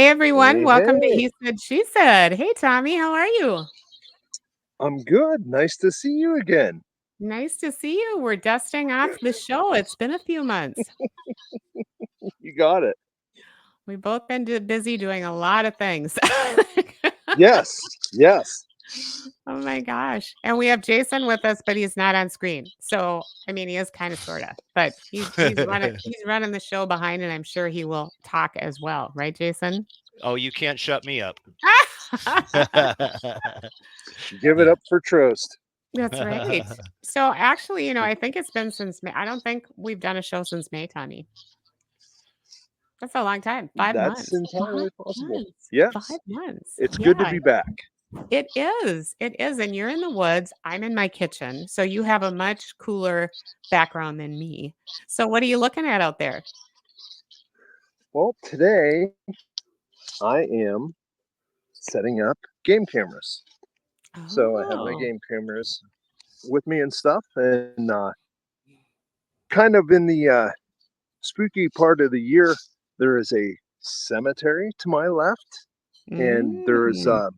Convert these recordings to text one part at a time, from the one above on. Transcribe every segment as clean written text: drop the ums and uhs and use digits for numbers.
everyone. Hey, Welcome to hey, He Said, She Said. Hey, Tommy, how are you? I'm good. Nice to see you again. Nice to see you. We're dusting off the show. It's been a few months. You got it. We've both been busy doing a lot of things. Yes, yes. Oh my gosh. And we have Jason with us, but he's not on screen. So, I mean, he is kind of sorta, but he's running the show behind and I'm sure he will talk as well, right, Jason? Oh, you can't shut me up. Give it up for Trost. That's right. So actually, I think it's been since May. I don't think we've done a show since May, Tommy. That's a long time. 5 That's months. 5 entirely possible. months. 5 Yes, months. it's good to Yeah, be back. it is. It is. And you're in the woods. I'm in my kitchen. So you have a much cooler background than me. So what are you looking at out there? Well, today I am setting up game cameras. So I have my Oh. game cameras with me and stuff, and kind of in the spooky part of the year, there is a cemetery to my left, and there's Mm.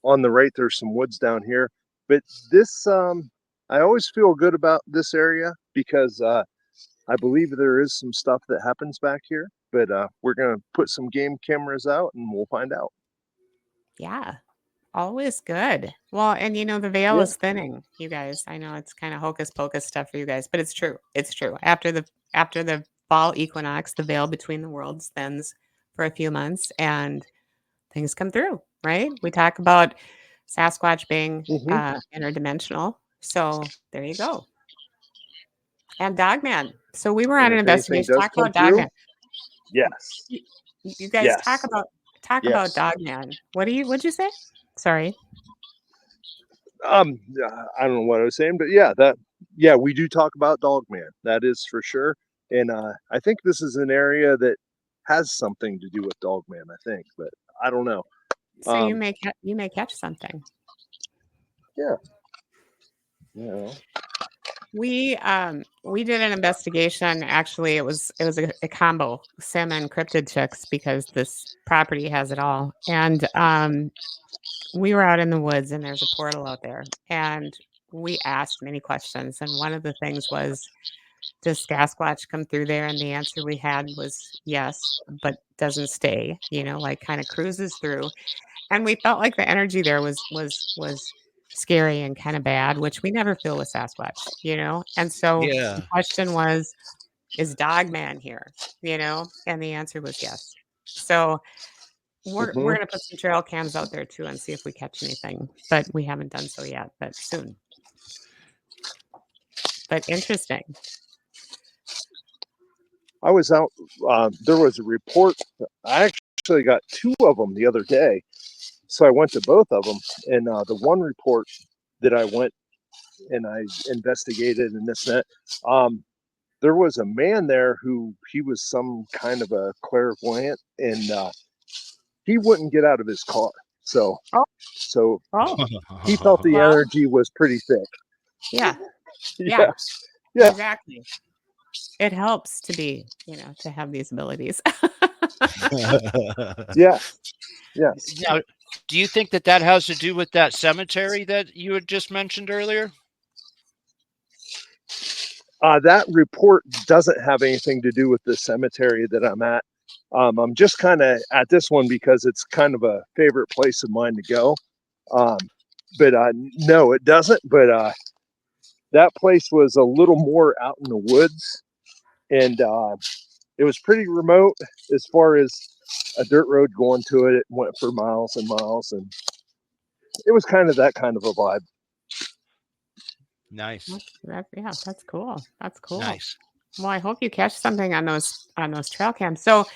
on the right there's some woods down here. But this I always feel good about this area because I believe there is some stuff that happens back here. But we're gonna put some game cameras out and we'll find out. Yeah. Always good. Well, and the veil Yeah. is thinning, you guys. I know it's kind of hocus pocus stuff for you guys, but it's true. It's true. After the fall equinox, the veil between the worlds thins for a few months and things come through, right? We talk about Sasquatch being Hmm. interdimensional. So there you go. And Dogman. So we were on And an if anything investigation. does Talk come about through, Dogman. yes, You, you guys talk yes, about yes. Dogman. What'd you say? Sorry. I don't know what I was saying, but yeah, we do talk about Dogman. That is for sure. And I think this is an area that has something to do with Dogman. I think, but I don't know. So you Um, may you may catch something. yeah, you know. We did an investigation. Actually, it was a combo, sim and cryptid chicks, because this property has it all. And we were out in the woods and there's a portal out there. And we asked many questions. And one of the things was, does Sasquatch come through there? And the answer we had was yes, but doesn't stay, like kind of cruises through. And we felt like the energy there was scary and kind of bad, which we never feel with Sasquatch. And so the Yeah. question was, is Dogman here? And the answer was yes. So we're Hmm. gonna put some trail cams out there too and see if we catch anything, but we haven't done so yet, but soon. But interesting. I was out. There was a report. I actually got two of them the other day, so I went to both of them. And the one report that I went and I investigated and this and that, there was a man there who he was some kind of a clairvoyant, and he wouldn't get out of his car. So, Oh, so oh, he felt the well, energy was pretty thick. yeah, yeah, Yeah, yeah. exactly. It helps to be, to have these abilities. Yes, yes. Now, do you think that has to do with that cemetery that you had just mentioned earlier? That report doesn't have anything to do with the cemetery that I'm at. I'm just kind of at this one because it's kind of a favorite place of mine to go. Um, but no, it doesn't. But that place was a little more out in the woods, and it was pretty remote as far as a dirt road going to it. It went for miles and miles, and it was kind of that kind of a vibe. Nice. That's cool. That's cool. Nice. Well, I hope you catch something on those trail cams. So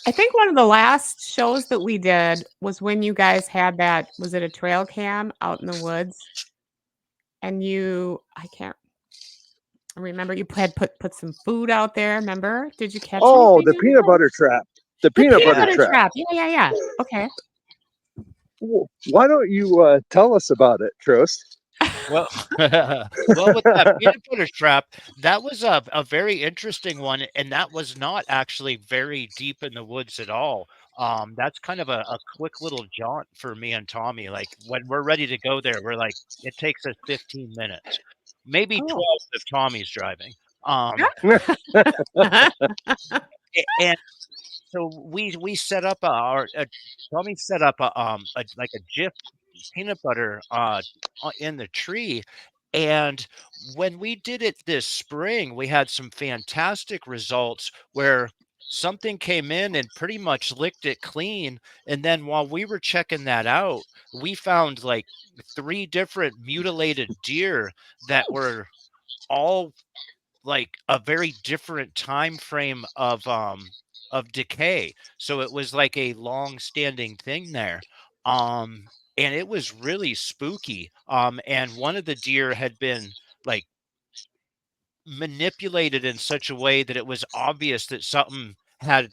I think one of the last shows that we did was when you guys had that, was it a trail cam out in the woods? And I can't remember, you had put some food out there, remember? Did you catch Oh, anything the on that peanut one? butter trap. The The peanut peanut butter Yeah. butter trap. trap. Yeah, yeah, yeah. Okay. Why don't you tell us about it, Trost? Well, well, with that peanut butter trap, that was a very interesting one, and that was not actually very deep in the woods at all. That's kind of a quick little jaunt for me and Tommy. Like when we're ready to go there, we're like, it takes us 15 minutes, maybe Oh. 12 if Tommy's driving. Um, and so we set up Tommy set up like a Jif peanut butter in the tree, and when we did it this spring, we had some fantastic results where something came in and pretty much licked it clean. And then while we were checking that out, we found like 3 different mutilated deer that were all like a very different time frame of decay. So it was like a long-standing thing there. And it was really spooky. And one of the deer had been like manipulated in such a way that it was obvious that something had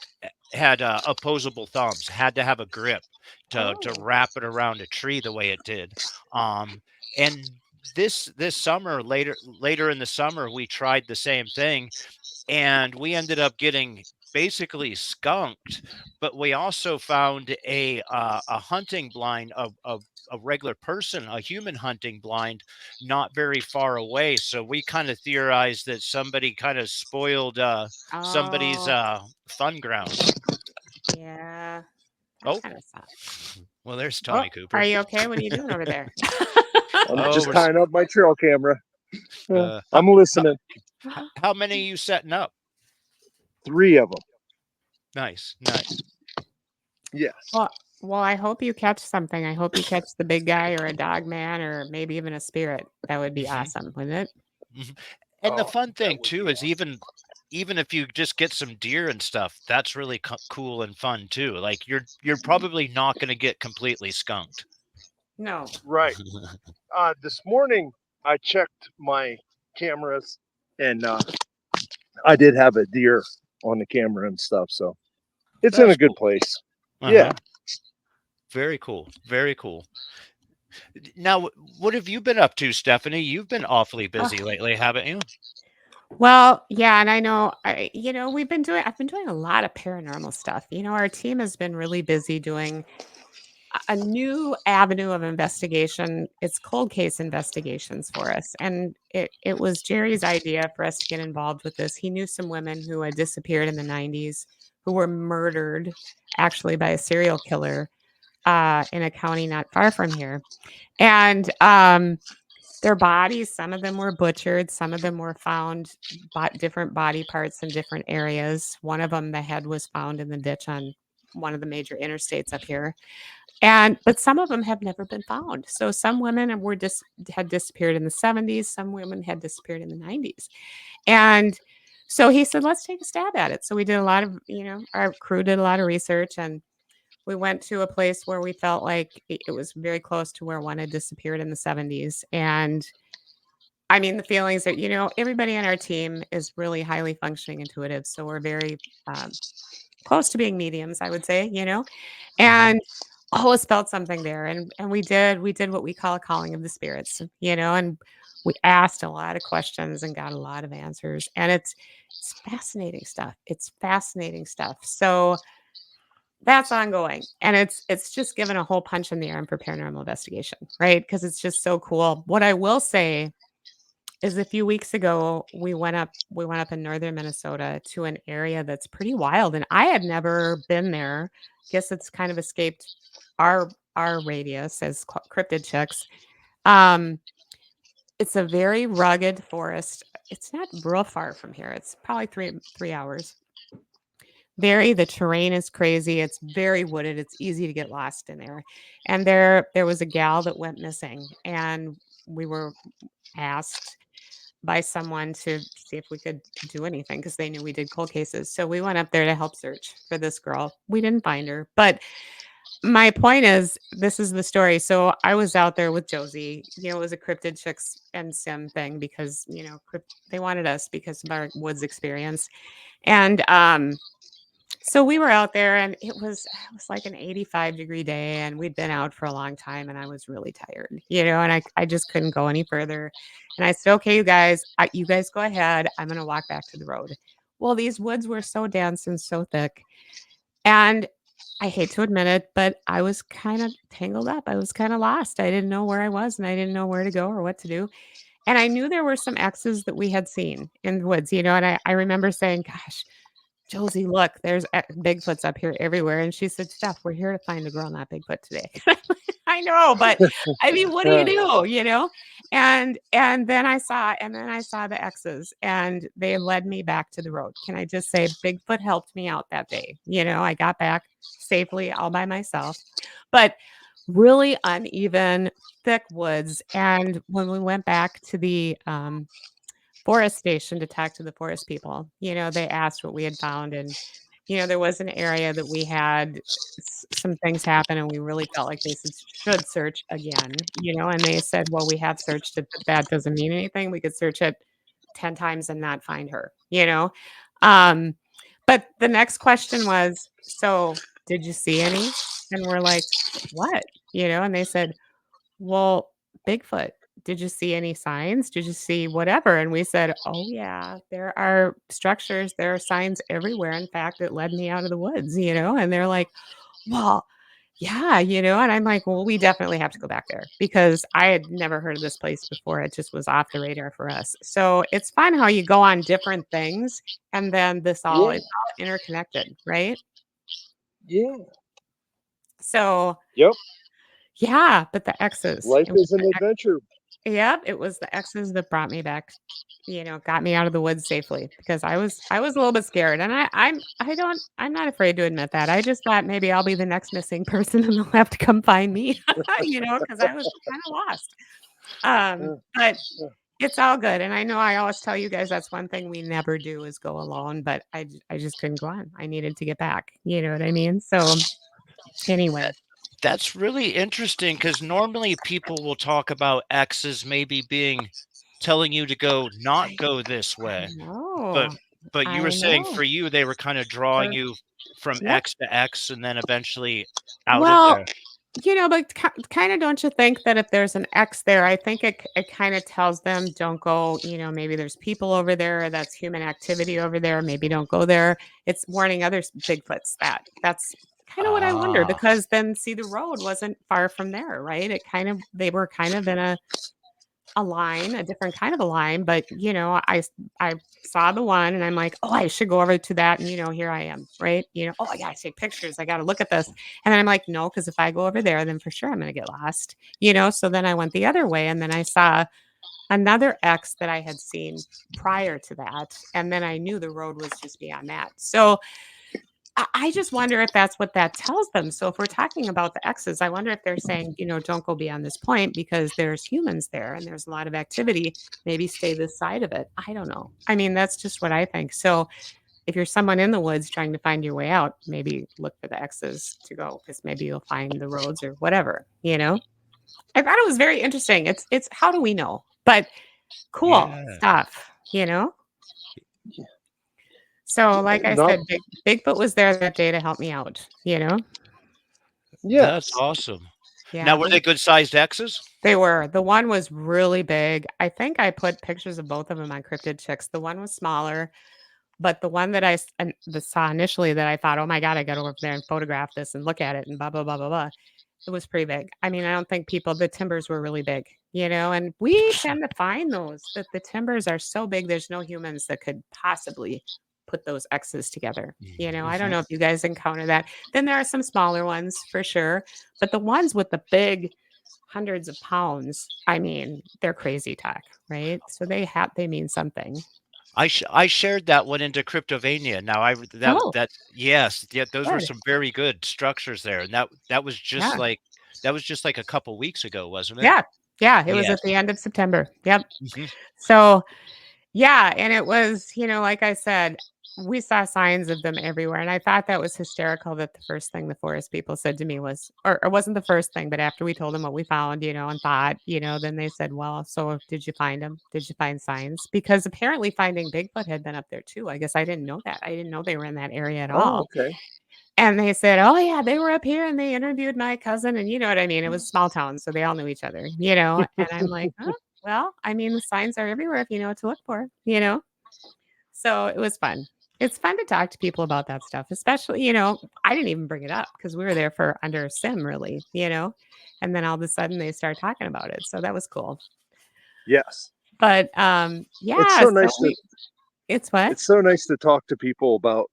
opposable thumbs, had to have a grip to Oh. wrap it around a tree the way it did. And this summer, later in the summer, we tried the same thing, and we ended up getting basically skunked. But we also found a hunting blind, a regular person, a human hunting blind, not very far away. So we kind of theorized that somebody kind of spoiled somebody's Oh. fun grounds. Yeah. That Oh, kind of sucks. well, there's Oh, Tommy are Cooper. you okay? What are you doing over there? I'm Oh, just tying up my trail camera. how, I'm listening. how many are you setting up? 3 of them. Nice, nice. Yes. Well, I hope you catch something. I hope you catch the big guy or a dog man or maybe even a spirit. That would be Hmm. awesome, wouldn't it? Mhm. And the Oh, fun that thing would too be is awesome. even if you just get some deer and stuff, that's really cool and fun too. Like you're probably not going to get completely skunked. No. Right. This morning I checked my cameras, and I did have a deer on the camera and stuff, so it's in That's a good cool. place. Yeah. Uh-huh. Very cool. Very cool. Now, what have you been up to, Stephanie? You've been awfully busy Oh, lately, haven't you? well, yeah, and I know I've been doing a lot of paranormal stuff. Our team has been really busy doing a new avenue of investigation. It's cold case investigations for us. And it was Jerry's idea for us to get involved with this. He knew some women who had disappeared in the 90s who were murdered actually by a serial killer in a county not far from here. And their bodies, some of them were butchered, some of them were found different body parts in different areas. One of them, the head was found in the ditch on one of the major interstates up here, but some of them have never been found. So some women had disappeared in the 70s, some women had disappeared in the 90s. And so he said, let's take a stab at it. So we did a lot of, our crew did a lot of research, and we went to a place where we felt like it was very close to where one had disappeared in the 70s. And I mean, the feelings that, everybody on our team is really highly functioning intuitive. So we're very close to being mediums, I would say. Uh-huh. And always felt something there, and we did what we call a calling of the spirits, and we asked a lot of questions and got a lot of answers, and it's fascinating stuff. It's fascinating stuff. So that's ongoing, and it's just given a whole punch in the arm for paranormal investigation, right? Because it's just so cool. What I will say is a few weeks ago we went up in northern Minnesota to an area that's pretty wild, and I had never been there. Guess it's kind of escaped our radius as cryptid chicks. Um, it's a very rugged forest. It's not real far from here. It's probably three hours. The terrain is crazy. It's very wooded. It's easy to get lost in there. And there was a gal that went missing, and we were asked by someone to see if we could do anything because they knew we did cold cases. So we went up there to help search for this girl. We didn't find her, but my point is, this is the story. So I was out there with Josie. It was a cryptid chicks and sim thing because they wanted us because of our woods experience, and so we were out there, and it was like an 85-degree day, and we'd been out for a long time, and I was really tired, and I just couldn't go any further. And I said, okay, you guys go ahead. I'm going to walk back to the road. Well, these woods were so dense and so thick. And I hate to admit it, but I was kind of tangled up. I was kind of lost. I didn't know where I was and I didn't know where to go or what to do. And I knew there were some X's that we had seen in the woods, and I remember saying, gosh, Josie, look, there's Bigfoots up here everywhere. And she said, Steph, we're here to find a girl, not Bigfoot today. I know, but I mean, what do you Uh, do, And then I saw the X's and they led me back to the road. Can I just say Bigfoot helped me out that day? I got back safely all by myself. But really uneven, thick woods. And when we went back to the forest station to talk to the forest people, they asked what we had found. And, there was an area that we had some things happen and we really felt like they should search again, and they said, well, we have searched it, but that doesn't mean anything. We could search it 10 times and not find her. Um, but the next question was, so did you see any? And we're like, what? And they said, well, Bigfoot, did you see any signs? Did you see whatever? And we said, oh, yeah, there are structures, there are signs everywhere. In fact, it led me out of the woods. And they're like, well, yeah. And I'm like, well, we definitely have to go back there because I had never heard of this place before. It just was off the radar for us. So it's fun how you go on different things and then it's yeah, all interconnected, right? yeah, So yep. yeah, but the X's, Life is an adventure. Yep, it was the X's that brought me back, got me out of the woods safely because I was a little bit scared and I'm not afraid to admit that. I just thought maybe I'll be the next missing person and they'll have to come find me, because I was kind of lost. Uh, But uh, it's all good. And I know I always tell you guys that's one thing we never do is go alone, but I just couldn't go on. I needed to get back. You know what I mean? So anyway, That's really interesting because normally people will talk about exes maybe being telling you to go not I go this I way, but know. but you were I saying know. for you, they were kinda drawing For you from Yep. X to X and then eventually out of Well, there. but kind of don't you think that if there's an X there, I think it kind of tells them don't go, maybe there's people over there, that's human activity over there, maybe don't go there. It's warning other Bigfoots that's kind of what I wonder Ah, because then see the road wasn't far from there, right? They were kind of in a line, a different kind of a line, but I saw the one and I'm like, "Oh, I should go over to that." And here I am, right? "Oh, I gotta take pictures. I gotta look at this." And then I'm like, "No, because if I go over there, then for sure I'm gonna get lost." So then I went the other way and then I saw another X that I had seen prior to that, and then I knew the road was just beyond that. So I just wonder if that's what that tells them. So if we're talking about the X's, I wonder if they're saying, don't go beyond this point because there's humans there and there's a lot of activity. Maybe stay this side of it. I don't know. I mean, that's just what I think. So if you're someone in the woods trying to find your way out, maybe look for the X's to go because maybe you'll find the roads or whatever. I thought it was very interesting. It's how do we know? But cool yeah. stuff. So like I not said, Bigfoot was there that day to help me out. That's yes. awesome. Now Yeah, were they good-sized X's? they were. The one was really big. I think I put pictures of both of them on Cryptid Chicks. The one was smaller, but the one that saw initially that I thought, oh my God, I got to go over there and photograph this and look at it and blah, blah, blah, blah, blah. It was pretty big. I mean, I don't think the timbers were really big, and we tend to find those that the timbers are so big, there's no humans that could possibly put those X's together. I don't Mhm. know if you guys encounter that. Then there are some smaller ones for sure, but the ones with the big hundreds of pounds, I mean, they're crazy talk, right? So they mean something. I shared that one into Cryptovania. Now I Oh, that yes, yeah, those were good. some very good structures there, and Yeah. that was just like a couple weeks ago, wasn't it? Yeah. Yeah. It was Yes. at the end of September. Yep. Mhm. So yeah, and it was, like I said, we saw signs of them everywhere, and I thought that was hysterical that the first thing the forest people said to me was or it wasn't the first thing, but after we told them what we found, and thought, then they said, "Well, so did you find them? Did you find signs?" Because apparently finding Bigfoot had been up there too. I guess I didn't know that. I didn't know they were in that area at Oh, all. okay. And they said, "Oh, yeah, they were up here and they interviewed my cousin," and you know what I mean? It was a small town, so they all knew each other, and I'm like, "Oh, well, I mean, the signs are everywhere if you know what to look for." So it was fun. It's fun to talk to people about that stuff, especially, I didn't even bring it up because we were there for under a sim, really, and then all of a sudden they start talking about it. So that was cool. Yes. But It's yeah, so so nice to it's what? it's so nice to talk to people about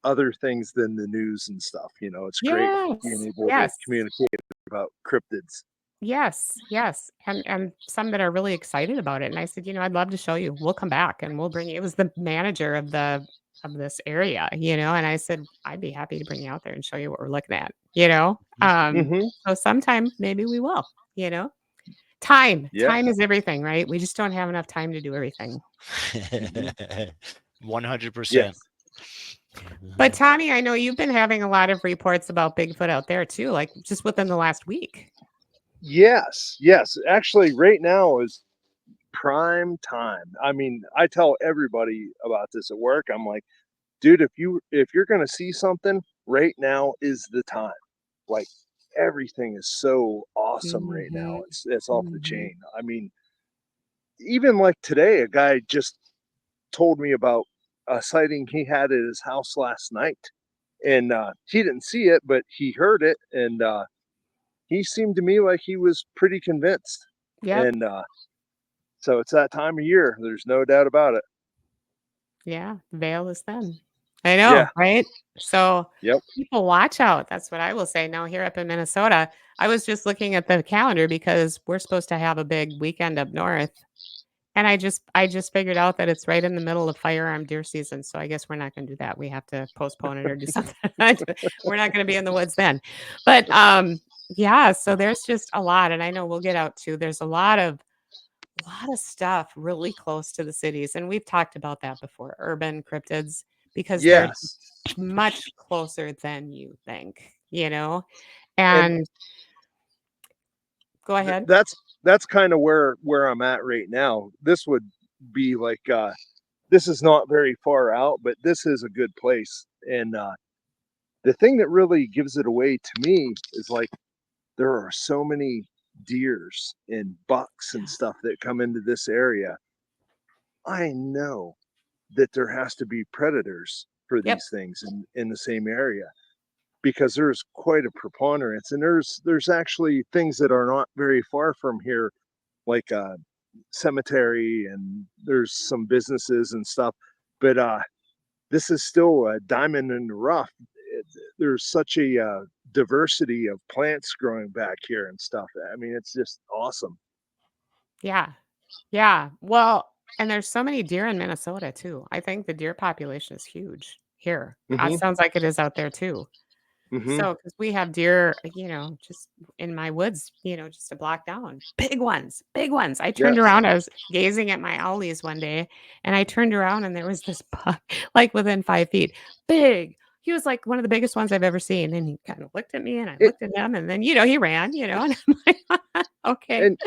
other things than the news and stuff. It's great being Yes, able to yes. communicate about cryptids. Yes, yes, and some that are really excited about it, and I said, "I'd love to show you. We'll come back and we'll bring you." It was the manager of this area, and I said, "I'd be happy to bring you out there and show you what we're looking at," Hmm. So sometime maybe we will, you know? Time. Yeah. Time is everything, right? We just don't have enough time to do everything. Hmm. 100%. Yes. But Tommy, I know you've been having a lot of reports about Bigfoot out there too, like just within the last week. Yes. Yes. Actually, right now is prime time. I mean, I tell everybody about this at work. I'm like, dude, if you're gonna see something, right now is the time. Like everything is so awesome right now. Mhm. It's off the Mhm. chain. I mean, even like today, a guy just told me about a sighting he had at his house last night, and he didn't see it, but he heard it, and he seemed to me like he was pretty convinced. Yep. And so it's that time of year. There's no doubt about it. Yeah, the veil is thin. I Yeah. know, right? So Yep. people watch out. That's what I will say. Now here up in Minnesota, I was just looking at the calendar because we're supposed to have a big weekend up north. And I just figured out that it's right in the middle of firearm deer season. So I guess we're not gonna do that. We have to postpone it or do something. We're not gonna be in the woods then. But yeah, so there's just a lot. And I know we'll get out too. There's a lot of stuff really close to the cities, and we've talked about that before, urban cryptids, because they're Yes. much closer than you think, And and go ahead. that's kind of where I'm at right now. This would be like this is not very far out, but this is a good place. And the thing that really gives it away to me is like there are so many deers and bucks and stuff that come into this area. I know that there has to be predators for Yep. these things in the same area because there's quite a preponderance, and there's actually things that are not very far from here, like a cemetery, and there's some businesses and stuff. But this is still a diamond in the rough. There's such a diversity of plants growing back here and stuff. I mean, it's just awesome. Yeah. Yeah. Well, and there's so many deer in Minnesota too. I think the deer population is huge here. Hmm. Sounds like it is out there too. Hmm. So, because we have deer, just in my woods, just a block down, big ones, big ones. I turned Yes. around, I was gazing at my owlies one day, and I turned around and there was this buck, like within 5 feet, big. He was like one of the biggest ones I've ever seen. And he kind of looked at me and I It looked at him, and then, he ran, and I'm like, okay. and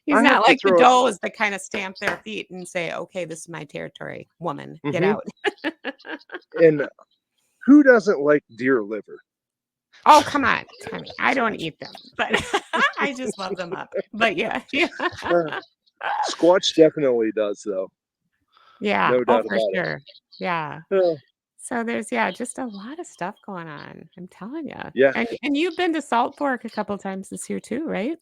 He's I have not to like the throw it. does that kind of stamp their feet and say, okay, this is my territory, woman, get Hmm. out. And who doesn't like deer liver? Oh, come on, Tommy. I don't eat them, but I just love them up. But yeah, yeah. Uh, Squatch definitely does, though. Yeah. No Oh, doubt for about it. sure. Yeah. Uh, So there's just a lot of stuff going on. I'm telling you. yeah. And you've been to Salt Fork a couple times this year too, right?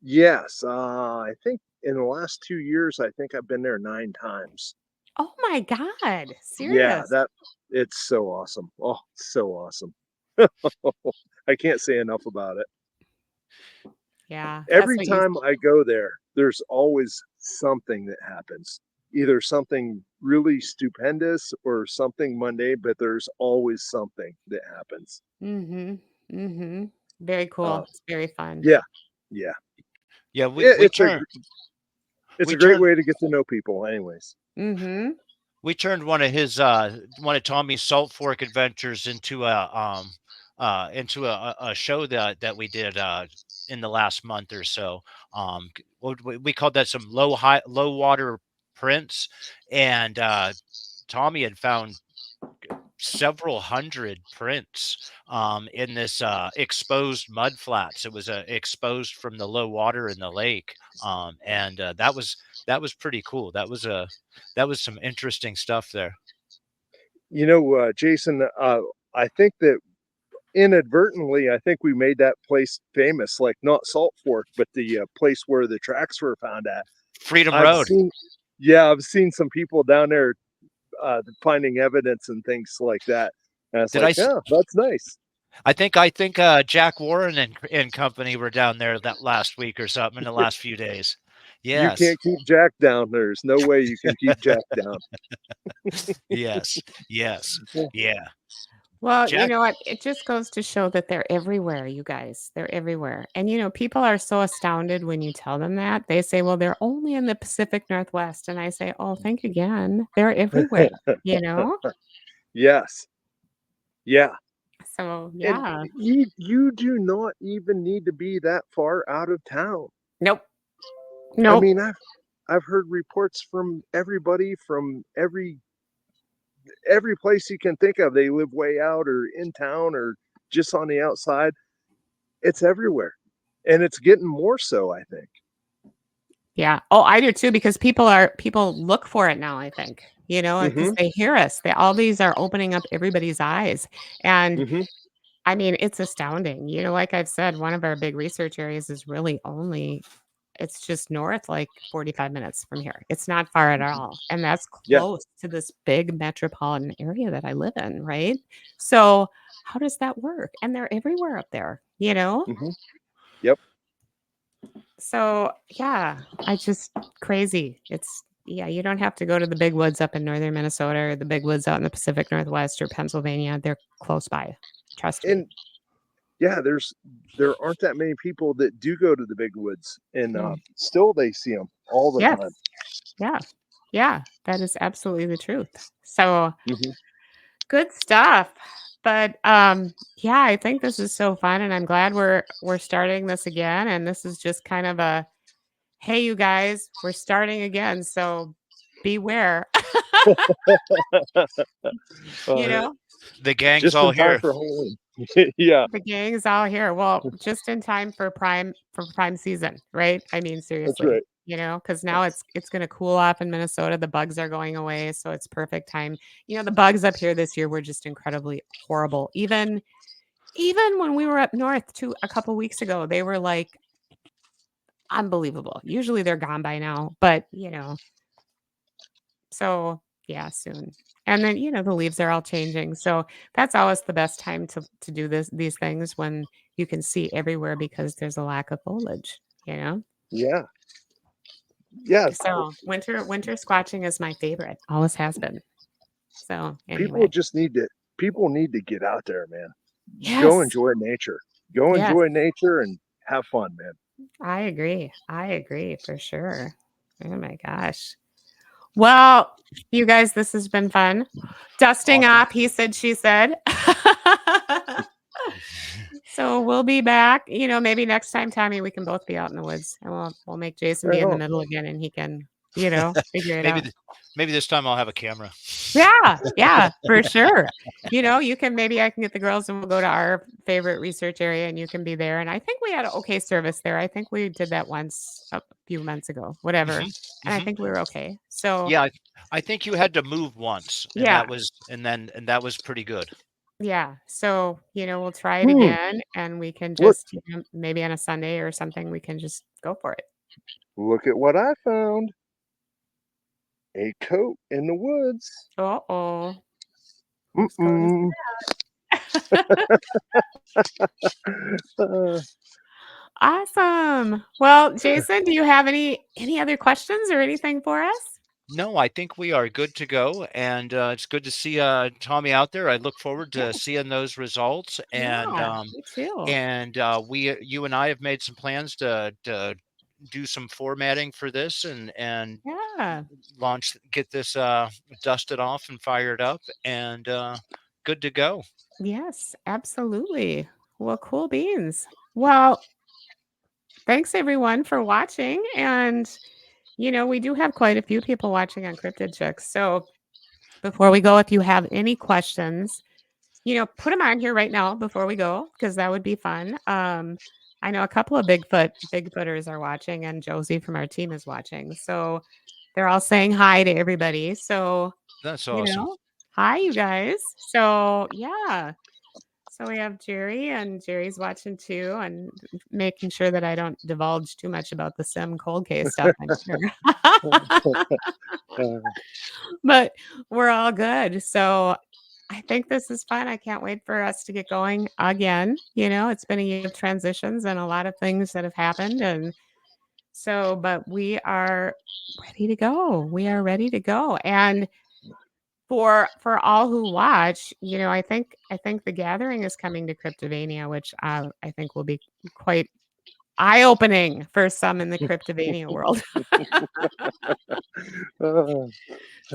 Yes. I think in the last 2 years, I think I've been there 9 times. Oh my God. Yeah, Serious. that it's so awesome. Oh, so awesome. I can't say enough about it. Yeah. That's Every what you time I go there, there's always something that happens. Either something really stupendous or something mundane, but there's always something that happens. mm-hmm. Mm-hmm. Very Uh, cool. It's very fun. yeah, yeah. Yeah, It, we it's a turned it's we a great turned way to get to know people, anyways. Mm-hmm. we turned one of Tommy's Salt Fork adventures into a show that we did in the last month or so. We called that some low water prints, and Tommy had found several hundred prints in this exposed mud flats. It was exposed from the low water in the lake, and that was pretty cool. That was some interesting stuff there. Jason, I think that inadvertently, I think we made that place famous, like not Salt Fork, but the place where the tracks were found at. Freedom I've Road. seen, yeah, I've seen some people down there finding evidence and things like that. And it's Did I? like, oh, that's nice. I think Jack Warren and company were down there that last week or something in the last few days. You Yes. can't keep Jack down. There's no way you can keep Jack down. Yes. Yes. Yeah. Well, you Jack. know what? It just goes to show that they're everywhere, you guys. They're everywhere. And, people are so astounded when you tell them that. They say, well, they're only in the Pacific Northwest. And I say, oh, think again. They're everywhere, you know? Yes. Yeah. So, And yeah. you do not even need to be that far out of town. Nope. I Nope. mean, I've heard reports from everybody from every place you can think of. They live way out or in town or just on the outside. It's everywhere. And it's getting more so, I think. Yeah. Oh, I do too, because people look for it now, I think, because Mm-hmm. they hear us. All these are opening up everybody's eyes. And Mm-hmm. I mean, it's astounding. Like I've said, one of our big research areas is really only it's just north, like 45 minutes from here. It's not far at all. And that's Yeah. close to this big metropolitan area that I live in, right? So how does that work? And they're everywhere up there, you know? Mm-hmm. Yep. So yeah, I just crazy. Yeah, you don't have to go to the big woods up in northern Minnesota or the big woods out in the Pacific Northwest or Pennsylvania. They're close by. Trust me. And yeah, there aren't that many people that do go to the big woods, and Mm. still they see them all the Yes. time. Yeah. Yeah. That is absolutely the truth. So Mm-hmm. good stuff. But yeah, I think this is so fun and I'm glad we're starting this again. And this is just kind of a hey you guys, we're starting again. So beware. you Uh, know, The gang's just all in time here. for Halloween. Yeah, the gang is all here. Well, just in time for prime season, right? I mean, that's seriously, right. because now it's going to cool off in Minnesota. The bugs are going away, so it's perfect time. The bugs up here this year were just incredibly horrible. Even when we were up north too a couple weeks ago, they were like unbelievable. Usually they're gone by now, but so yeah, soon. And then the leaves are all changing. So that's always the best time to do these things when you can see everywhere because there's a lack of foliage. Yeah, yeah. So winter squatching is my favorite. Always has been. So People anyway. just need to. People need to get out there, man. Go Yes. enjoy nature. Go Yes. enjoy nature and have fun, man. I agree. I agree for sure. Oh my gosh. Well, you guys, this has been fun. Dusting Awesome. off, he said, she said. So we'll be back. Maybe next time, Tommy, we can both be out in the woods and we'll make Jason be Right in the on. middle again and he can, figure it maybe out. th- maybe this time I'll have a camera. Yeah, yeah, for sure. You can maybe I can get the girls and we'll go to our favorite research area and you can be there. And I think we had an okay service there. I think we did that once a few months ago, whatever. Hmm. And I Hmm. think we were okay. So Yeah, I think you had to move once, and yeah, that was pretty good. yeah. So, we'll try it Hmm. again and we can Look, just, maybe on a Sunday or something, we can just go for it. look at what I found. A coat in the woods. Uh-oh. Whose coat is Mm-mm. that? Awesome. Well, Jason, do you have any other questions or anything for us? No, I think we are good to go, and it's good to see Tommy out there. I look forward Yeah, to seeing those results, yeah, me too. you and I have made some plans to do some formatting for this and Yeah. get this dusted off and fired up, and good to go. Yes, absolutely. Well, cool beans. Well, thanks everyone for watching. And, we do have quite a few people watching on Cryptid Chicks. So before we go, if you have any questions, put them on here right now before we go, because that would be fun. I know a couple of Bigfooters are watching, and Josie from our team is watching. So they're all saying hi to everybody. So, That's you awesome. know, Hi, you guys. So, yeah. So we have Jerry, and Jerry's watching too, and making sure that I don't divulge too much about the Sim cold case stuff, I'm sure. Uh, But we're all good. So I think this is fun. I can't wait for us to get going again. It's been a year of transitions and a lot of things that have happened. And so, but we are ready to go. We are ready to go. And for all who watch, I think the gathering is coming to Cryptovania, which I think will be quite eye-opening for some in the Cryptovania world. uh,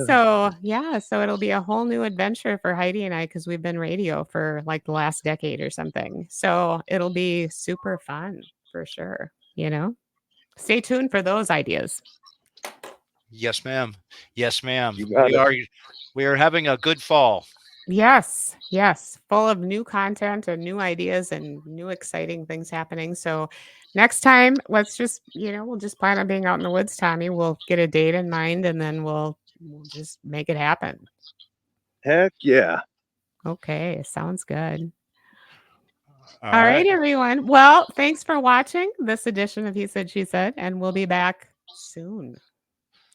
So, yeah, so it'll be a whole new adventure for Heidi and I because we've been radio for like the last decade or something. So it'll be super fun for sure. Stay tuned for those ideas. Yes, ma'am. Yes, ma'am. You got it. We are having a good fall. Yes, yes, full of new content and new ideas and new exciting things happening. So next time, we'll just plan on being out in the woods, Tommy. We'll get a date in mind and then we'll just make it happen. Heck yeah. Okay, sounds good. All All right. right, everyone. Well, thanks for watching this edition of He Said, She Said, and we'll be back soon.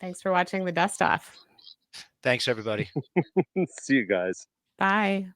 Thanks for watching the Dust Off. Thanks, everybody. See you guys. Bye.